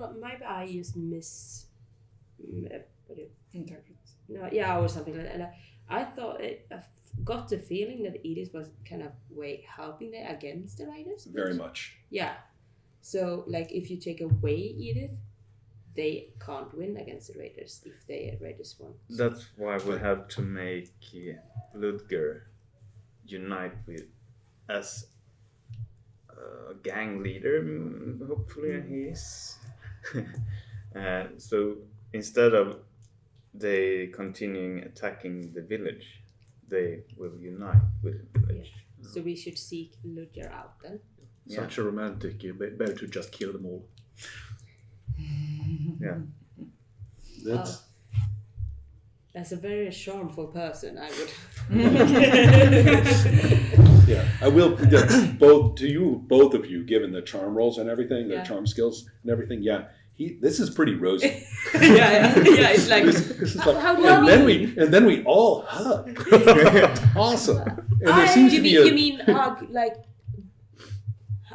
know. Maybe I just Interpret. No, yeah, or something like that. And I thought I got the feeling that Edith was kind of helping them against the Raiders. Very much. Yeah. So, like, if you take away Edith, they can't win against the Raiders if the Raiders want. That's why we have to make Ludger unite with as a gang leader. Hopefully he is. So instead of they continuing attacking the village, they will unite with the village. Yeah. So we should seek Ludger out then. Such a romantic. Better to just kill them all. Yeah. That's a very charmful person, I would. Yeah, I will. Both of you, given the charm rolls and everything, the charm skills and everything. Yeah, this is pretty rosy. yeah. It's like this is like, how do you and then we all hug. Awesome. And there seems to be you mean hug like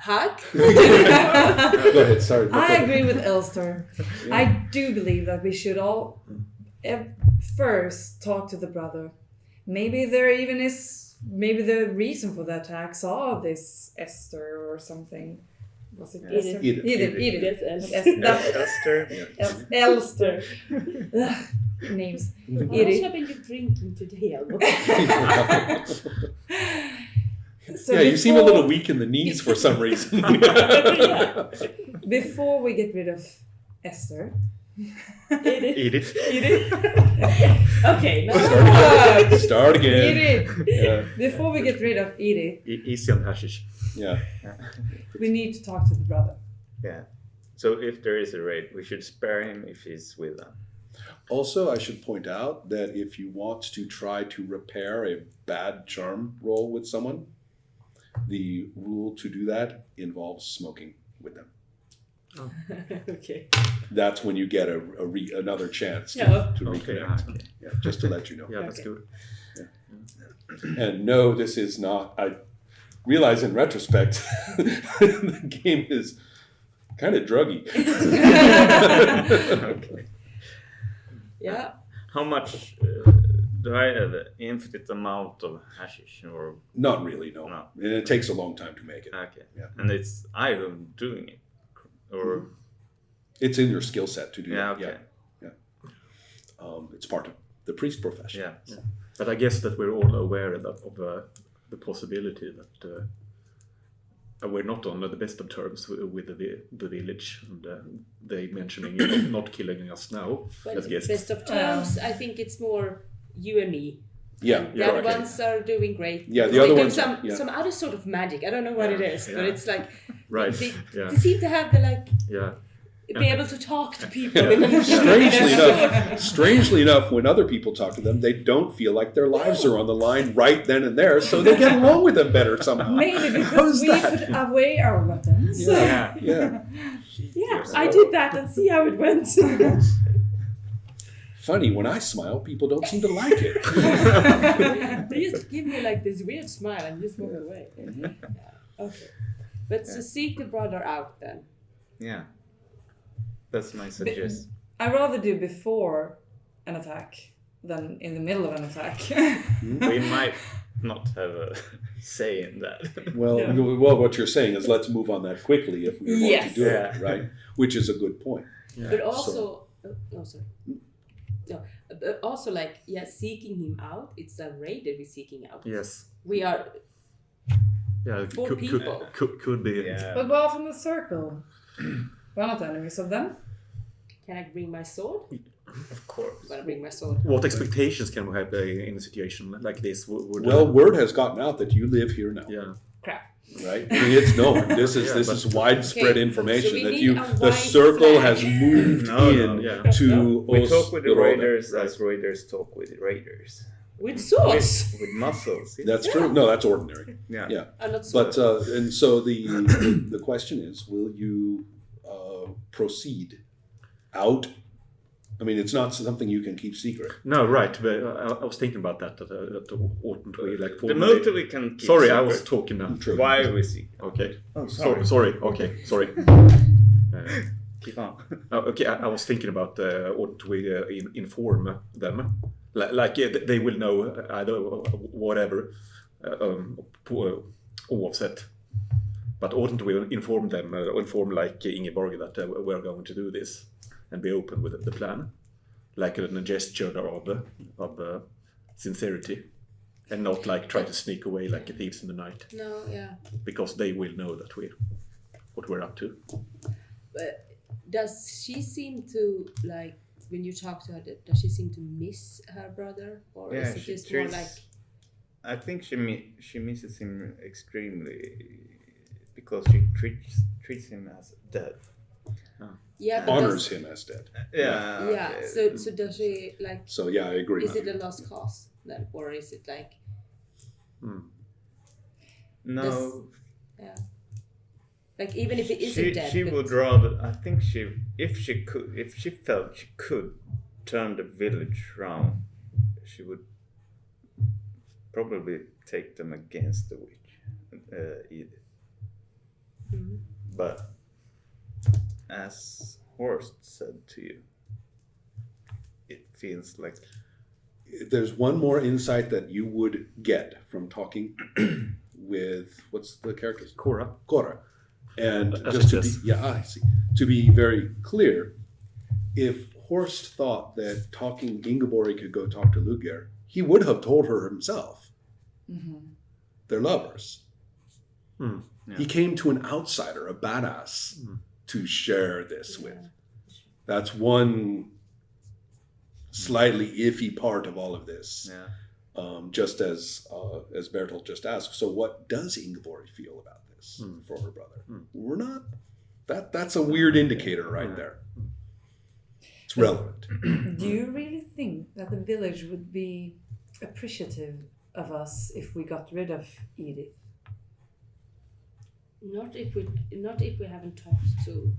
hug? Go ahead. Sorry. I agree with Elster. Yeah. I do believe that we should all first talk to the brother. Maybe the reason for the attack saw this Esther or something. Was it Esther? Edith. Elster. Names. What else have you drinking today? So you seem a little weak in the knees for some reason. Before we get rid of Esther. Edith. Okay. Start again. Edith. Yeah. Before we get rid of Edith. Easy on hashish. Yeah. We need to talk to the brother. Yeah. So if there is a raid, we should spare him if he's with them. Also, I should point out that if you want to try to repair a bad charm roll with someone, the rule to do that involves smoking with them. Oh. Okay. That's when you get another chance to reconnect. Okay. Yeah, just to let you know. Yeah, that's good. Yeah. And no, this is not. I realize in retrospect, the game is kind of druggy. Okay. Yeah. How much do I have an infinite amount of hashish or? Not really, no. And it takes a long time to make it. Okay. Yeah. And it's I who's doing it, or it's in your skill set to do that. Okay. Yeah. It's part of the priest profession. Yeah. But I guess that we're all aware of the possibility that we're not on the best of terms with the village, and they mentioning not killing us now. But best of terms, I think it's more you and me. Yeah, the other ones are doing great. Yeah, the other ones. Some other sort of magic. I don't know what it is, but it's like they seem to have the be able to talk to people. Strangely enough, when other people talk to them, they don't feel like their lives are on the line right then and there, so they get along with them better somehow. Maybe because we put away our weapons. Yeah. I did that and see how it went. Funny, when I smile, people don't seem to like it. They just give me like this weird smile and just walk away. Mm-hmm. Yeah. Okay. But so seek the brother out then. Yeah. That's my suggestion. I'd rather do before an attack than in the middle of an attack. We might not have a say in that. Well, what you're saying is let's move on that quickly if we want to do it, right? Which is a good point. Yeah. But also, but also seeking him out. It's a raid that we're seeking out. Yes. We are. Yeah, people. Could be. Yeah. But we're from the circle. We're not enemies of them. Can I bring my sword? Of course. I'm gonna bring my sword. What expectations can we have in a situation like this? Word has gotten out that you live here now. Yeah. Crap. Right? I mean, it's known. This is widespread information that the circle has moved to. We talk with the raiders as raiders talk with the raiders. With swords? With muscles. Yeah. That's true. No, that's ordinary. Yeah. But and so the question is, will you proceed out? I mean, it's not something you can keep secret. No, right. But I was thinking about that. Oughtn't we the motive we can keep Sorry, secret. I was talking now. Why we see? Okay. Oh, sorry. Sorry. Okay. Sorry. Keep on. Okay, I was thinking about ought we inform them, they will know either whatever, oavsett. But oughtn't we inform them, inform like Ingeborg that we're going to do this, and be open with the plan, like a gesture of sincerity, and not like try to sneak away like thieves in the night, No, yeah. because they will know that what we're up to. But does she seem to, like, when you talk to her, does she seem to miss her brother? Or Yeah, is it she just more treats- like, I think she misses him extremely because she treats him as dead. yeah, but Honors him as dead. Yeah. yeah, okay. so does she, like, So yeah, I agree. is it a lost cause then? Or is it like, No, yeah. Like, even if it isn't dead. she but- would rather. I think if she felt she could turn the village round, she would probably take them against the witch, Edith. Mhm. But as Horst said to you, it feels like There's one more insight that you would get from talking with what's the character's Cora. And As just it to be is. I see. To be very clear, if Horst thought that talking Ingeborg could go talk to Ludger, he would have told her himself. Mm-hmm. They're lovers. Hmm. He came to an outsider, a badass, to share this with. That's one slightly iffy part of all of this. yeah. Just as Bertolt just asked, so what does Ingeborg feel about this for her brother? We're not. That's a weird indicator right there. It's relevant. Do you really think that the village would be appreciative of us if we got rid of Edith? Not if we haven't talked to,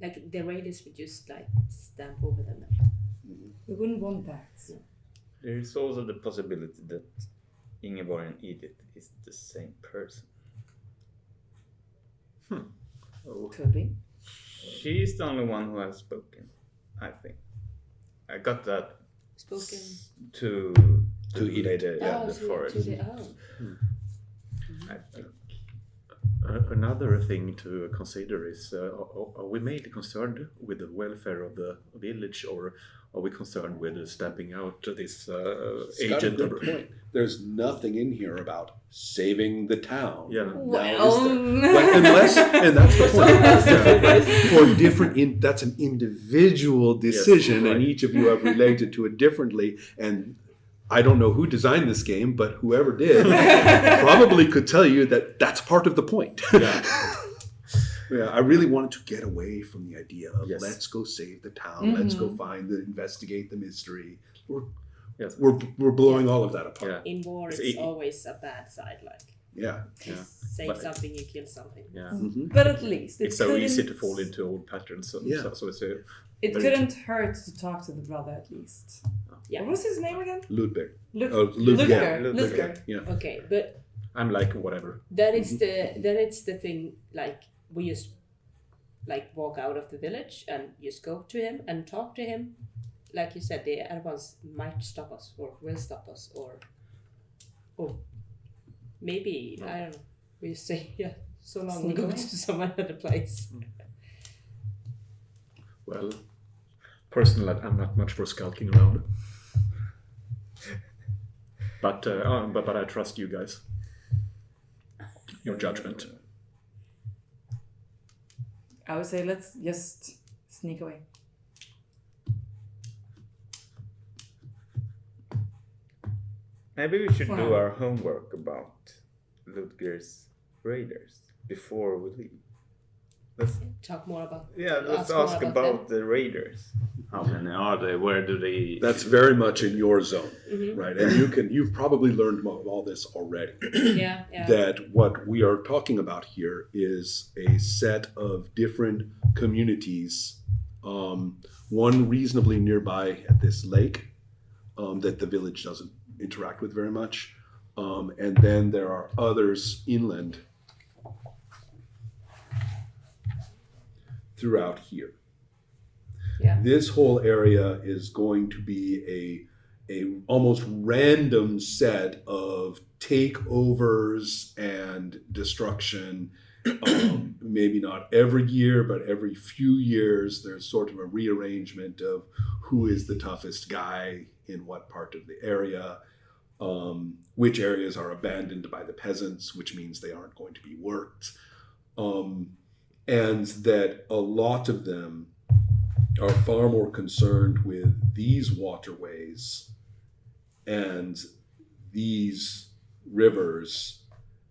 like, the raiders would just like stamp over them. We wouldn't want that. There is also the possibility that Ingeborg and Edith is the same person. Could be. She's the only one who has spoken, I think. I got that Spoken. to Edith. Lady Oh, the to Forest. the I think. Another thing to consider is, are we mainly concerned with the welfare of the village, or are we concerned with stamping out this It's got a agent? good point. There's nothing in here about saving the town. Yeah. Now, is there? Like, unless, and that's the point. For different, that's an individual decision, right. and each of you have related to it differently. And I don't know who designed this game, but whoever did probably could tell you that that's part of the point. Yeah, I really wanted to get away from the idea of Yes. let's go save the town, let's go investigate the mystery. Yes. We're blowing all of that apart. Yeah. In war, It's it's e- always a bad side. Like, Yeah. you save But- something, you kill something. Yeah. But at least It's so easy to couldn't- fall into old patterns. So, Yeah. so it's a, It very- couldn't hurt to talk to the brother at least. Yeah. What was his name again? Ludwig. Ludger. Ludger. Ludger. Yeah. Okay, but I'm like whatever. then it's the thing, like, we just like walk out of the village and just go to him and talk to him. Like you said, the other ones might stop us or will stop us, or maybe I don't know. We just say, yeah, so long we'll Sneak go away. to some other place. Well, personally, I'm not much for skulking around. But I trust you guys. Your judgment. I would say let's just sneak away. Maybe we should do Wow. our homework about Ludger's raiders before we leave. Let's Talk more about. let's more ask them. about the raiders. How many are they? Where do they? That's very much in your zone, Mhm. right? And you've probably learned all this already. Yeah, yeah. That what we are talking about here is a set of different communities, one reasonably nearby at this lake that the village doesn't interact with very much, and then there are others inland throughout here. Yeah. This whole area is going to be a almost random set of takeovers and destruction. Maybe not every year, but every few years, there's sort of a rearrangement of who is the toughest guy in what part of the area, which areas are abandoned by the peasants, which means they aren't going to be worked, and that a lot of them are far more concerned with these waterways and these rivers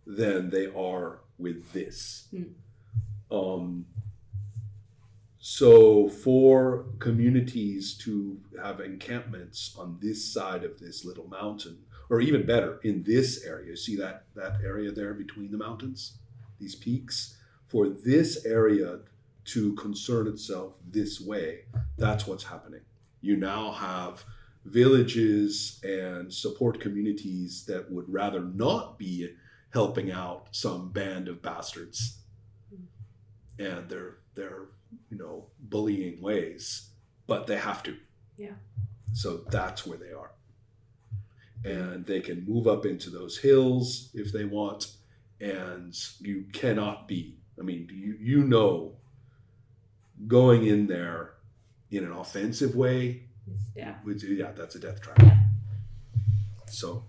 than they are with this. So for communities to have encampments on this side of this little mountain, or even better, in this area, see that area there between the mountains, these peaks, for this area to concern itself this way, that's what's happening. You now have villages and support communities that would rather not be helping out some band of bastards and their bullying ways, but they have to. Yeah. So that's where they are. And they can move up into those hills if they want, and you cannot be, going in there in an offensive way, that's a death trap. Yeah. So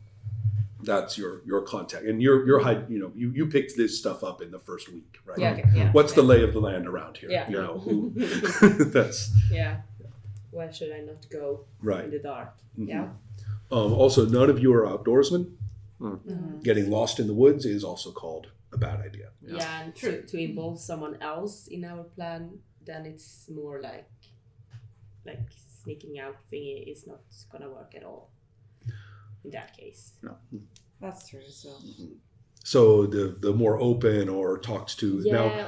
that's your contact, and your hide. You picked this stuff up in the first week, right? Yeah. Okay. Yeah. What's the lay of the land around here? Yeah. Who? That's Yeah. Where should I not go right. in the dark? Mhm. Yeah. Also, none of you are outdoorsmen. Mhm. Getting lost in the woods is also called a bad idea. Yeah, and to involve someone else in our plan, then it's more like sneaking out thingy is not gonna work at all. In that case. No. That's true. So the more open or talks to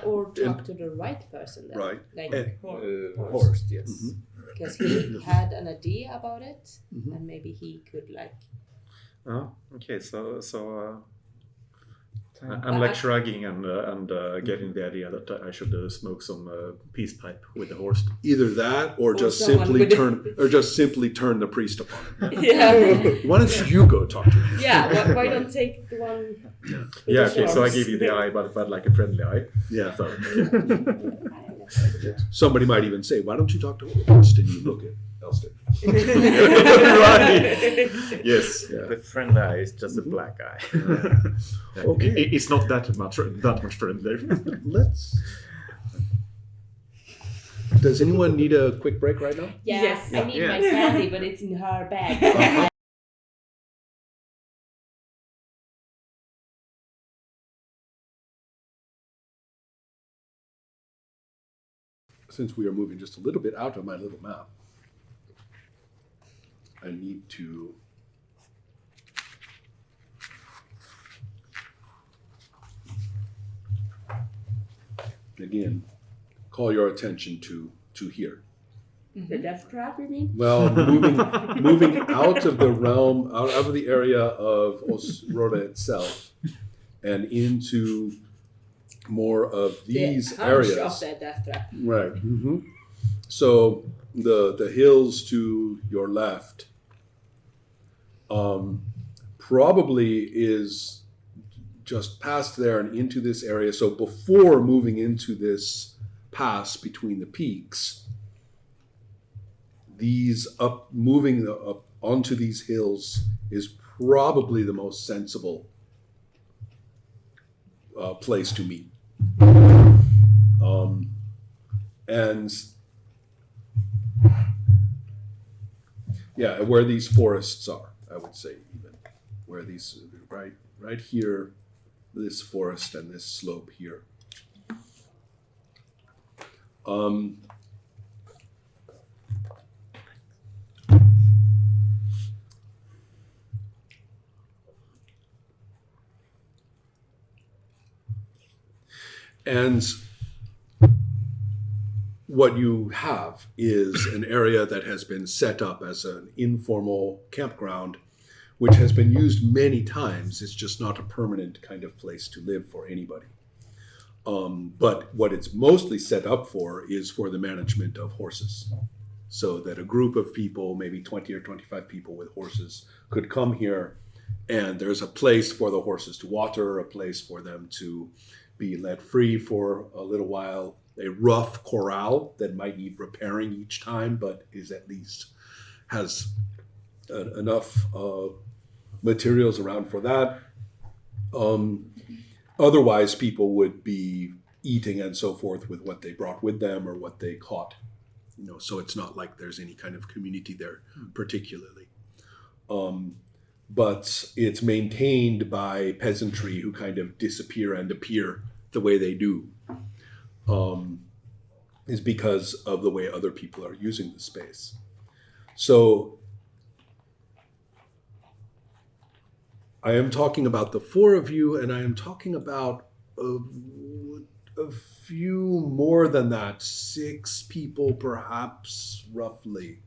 or talk to the right person then. Right. Like Horst, yes. Mhm. because he had an idea about it, Mhm. and maybe he could like. Oh, okay. So I'm like shrugging and getting the idea that I should smoke some peace pipe with the horse. Either that, or just someone simply turn the priest upon him. Yeah. Why don't you go talk to him? Yeah. Why don't take the one? with Yeah, the okay. So I shorts? give you the eye, but like a friendly eye. Yeah. So, Somebody might even say, "Why don't you talk to Horst?" And you look at Elston. right. Yes. Yeah. the friend eye is just a black eye. Okay. It's not that much friendlier. Let's. Does anyone need a quick break right now? Yeah, Yes. I need Yeah. my candy, but it's in her bag. Since we are moving just a little bit out of my little map, I need to again call your attention to here. The death trap, you mean? Well, moving out of the realm, out of the area of Osroda itself, and into more of these the hunch areas. of the death trap. Right. Mm-hmm. So the hills to your left probably is just past there and into this area. So before moving into this pass between the peaks, moving up onto these hills is probably the most sensible place to meet. And yeah, where these forests are, I would say, even where these right here, this forest and this slope here. And what you have is an area that has been set up as an informal campground, which has been used many times. It's just not a permanent kind of place to live for anybody. But what it's mostly set up for is for the management of horses. So that a group of people, maybe 20 or 25 people with horses, could come here, and there's a place for the horses to water, a place for them to be let free for a little while, a rough corral that might need repairing each time, but is at least has enough materials around for that. Otherwise, people would be eating and so forth with what they brought with them or what they caught. So it's not like there's any kind of community there particularly. But it's maintained by peasantry who kind of disappear and appear the way they do, is because of the way other people are using the space. So I am talking about the four of you, and I am talking about a few more than that, 6 people perhaps, roughly,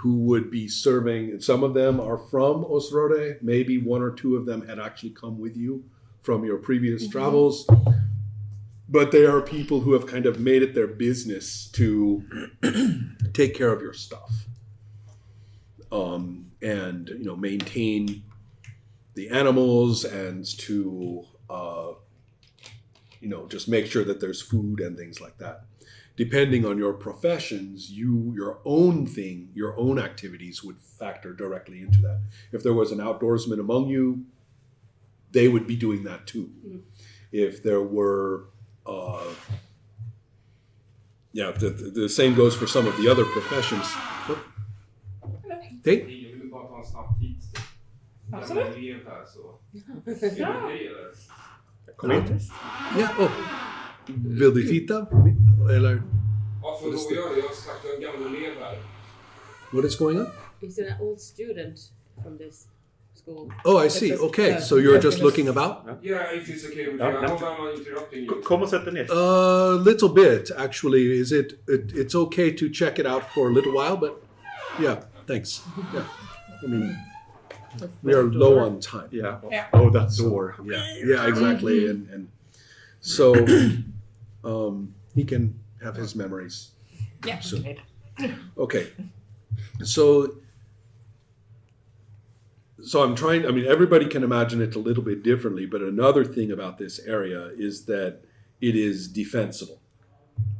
who would be serving. Some of them are from Osrode. Maybe 1 or 2 of them had actually come with you from your previous travels. But they are people who have kind of made it their business to take care of your stuff. And, maintain the animals and to, just make sure that there's food and things like that. Depending on your professions, your own activities would factor directly into that. If there was an outdoorsman among you, they would be doing that too. If there were, the same goes for some of the other professions. Hey. Jag vill bara ta en snabb tidsstund. Absolut. Jag lev här så. Är det okej eller? Kom in. Ja, vill du titta? Eller? Ja, för då gör det. Jag har sagt en gammal elev här. What is going on? He's an old student from this school. Oh, I see. Okay, so you're just looking about? Yeah, if it's okay with you. Yeah, I hope I'm not interrupting you. Kom och sätt dig ner. A little bit, actually. It's okay to check it out for a little while, but yeah, thanks. Yeah. I mean, we are low on time. Yeah. Yeah. Oh, that door. Yeah, exactly. And so he can have his memories Yeah. soon. Okay. So I'm trying, everybody can imagine it a little bit differently, but another thing about this area is that it is defensible.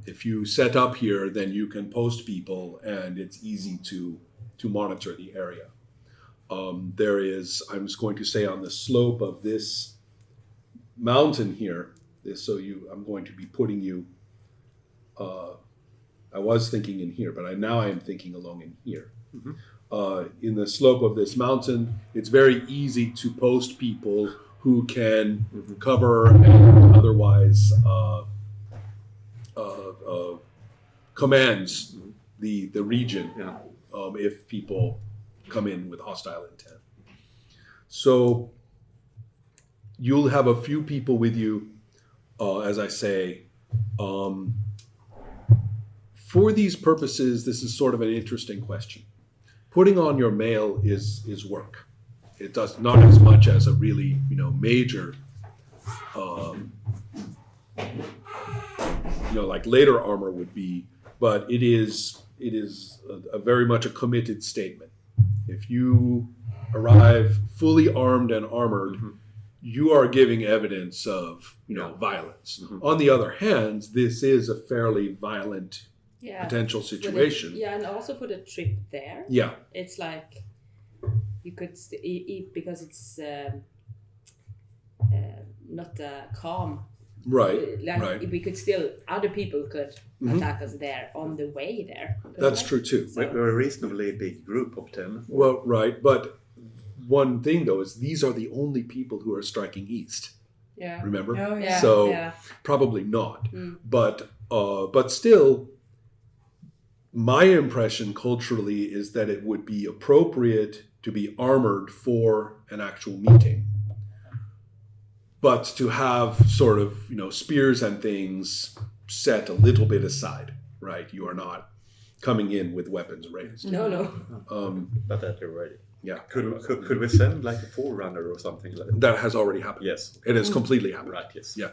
If you set up here, then you can post people and it's easy to monitor the area. There is, I'm just going to say on the slope of this mountain here, I'm going to be putting you, I was thinking in here, but now I am thinking along in here. In the slope of this mountain, it's very easy to post people who can cover and otherwise commands the region if people come in with hostile intent. So you'll have a few people with you, as I say. For these purposes, this is sort of an interesting question. Putting on your mail is work. It does not as much as a really major, like later armor would be, but it is a very much a committed statement. If you arrive fully armed and armored, you are giving evidence of violence. On the other hand, this is a fairly violent potential situation. And also for the trip there. Yeah. It's like you could eat because it's not calm. Right. Like we could still, other people could attack us there on the way there. That's true too. So, We're a reasonably big group of 10. Well, right, but one thing though is these are the only people who are striking east. yeah. Remember? Oh, yeah. So Yeah. probably not. But still, my impression culturally is that it would be appropriate to be armored for an actual meeting. But to have sort of, spears and things set a little bit aside, right? You are not coming in with weapons raised. No. But that you're ready. Yeah. Could we send like a forerunner or something like that? That has already happened. Yes. It has completely happened. Right, yes. Yeah.